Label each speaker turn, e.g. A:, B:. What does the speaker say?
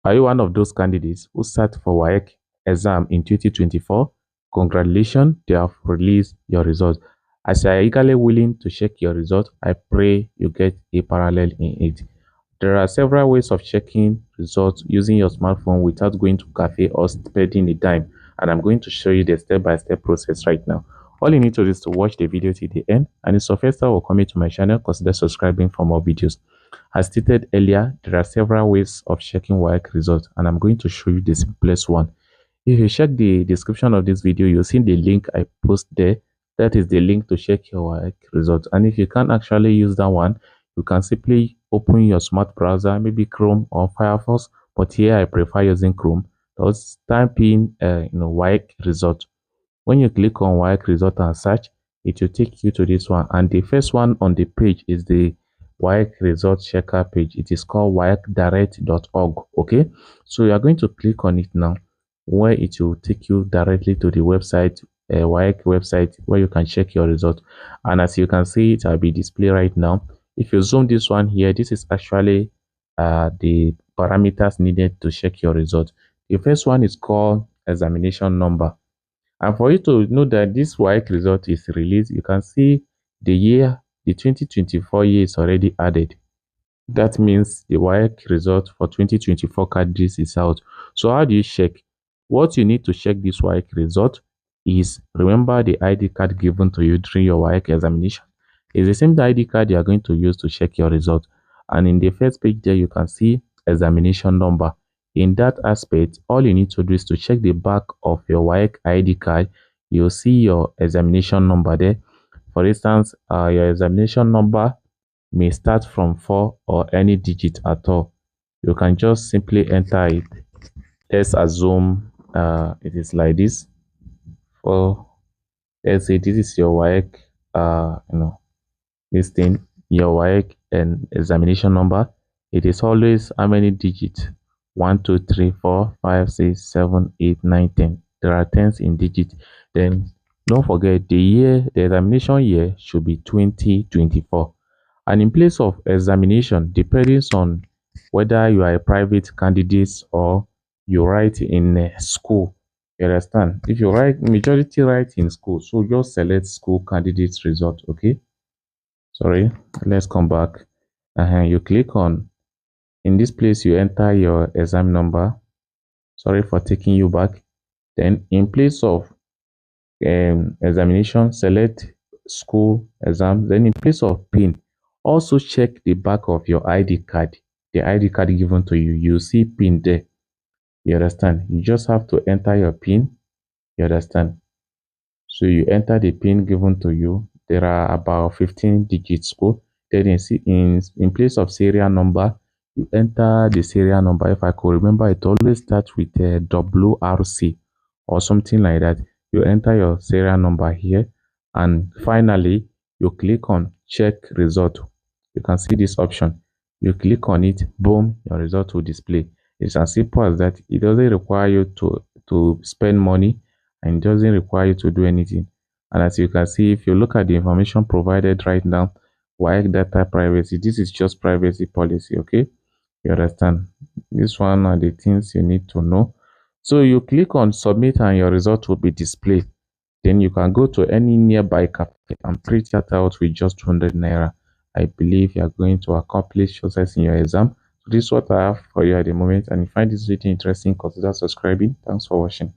A: Are you one of those candidates who sat for WAEC exam in 2024? Congratulations, they have released your results. As you are eagerly willing to check your result, I pray you get a parallel in it. There are several ways of checking results using your smartphone without going to cafe or spending the time, and I'm going to show you the step-by-step process right now. All you need to do is to watch the video till the end, and if your first time will come to my channel, consider subscribing for more videos. As stated earlier, there are several ways of checking WAEC results, and I'm going to show you the simplest one. If you check the description of this video, you'll see the link I post there. That is the link to check your WAEC results. And if you can't actually use that one, you can simply open your smart browser, maybe Chrome or Firefox. But here I prefer using Chrome. Just type in WAEC result. When you click on WAEC result and search, it will take you to this one. And the first one on the page is the WAEC result checker page. It is called waecdirect.org. Okay, so you are going to click on it now, where it will take you directly to the website, WAEC website, where you can check your result. And as you can see, it will be displayed right now. If you zoom this one here, this is actually the parameters needed to check your result. The first one is called examination number. And for you to know that this WAEC result is released, you can see the year, the 2024 year is already added. That means the WAEC result for 2024 candidates is out. So how do you check? What you need to check this WAEC result is, remember the ID card given to you during your WAEC examination. It's the same ID card you are going to use to check your result. And in the first page there, you can see examination number. In that aspect, all you need to do is to check the back of your WAEC ID card. You'll see your examination number there. For instance, your examination number may start from 4 or any digit at all. You can just simply enter it. Let's assume it is like this. Let's say this is your WAEC, this thing, your WAEC and examination number. It is always how many digits? 1, 2, 3, 4, 5, 6, 7, 8, 9, 10. There are 10s in digits. Then don't forget the year, the examination year should be 2024. And in place of examination, depending on whether you are a private candidate or you write in a school, you understand? If you write, majority write in school, so just select school candidates result. Okay, sorry, let's come back. You click on, in this place you enter your exam number. Sorry for taking you back. Then in place of examination, select school exam. Then in place of PIN, also check the back of your ID card, the ID card given to you. You see PIN there. You understand? You just have to enter your PIN. You understand? So you enter the PIN given to you. There are about 15 digits code. Then in place of serial number, you enter the serial number. If I could remember, it always starts with a WRC or something like that. You enter your serial number here, and finally you click on check result. You can see this option. You click on it, boom, your result will display. It's as simple as that. It doesn't require you to spend money, and it doesn't require you to do anything. And as you can see, if you look at the information provided right now, WAEC data privacy, this is just privacy policy. Okay, you understand? This one are the things you need to know. So you click on submit and your result will be displayed. Then you can go to any nearby cafe and print that out with just 200 naira. I believe you are going to accomplish success in your exam. So this is what I have for you at the moment. And if you find this video interesting, consider subscribing. Thanks for watching.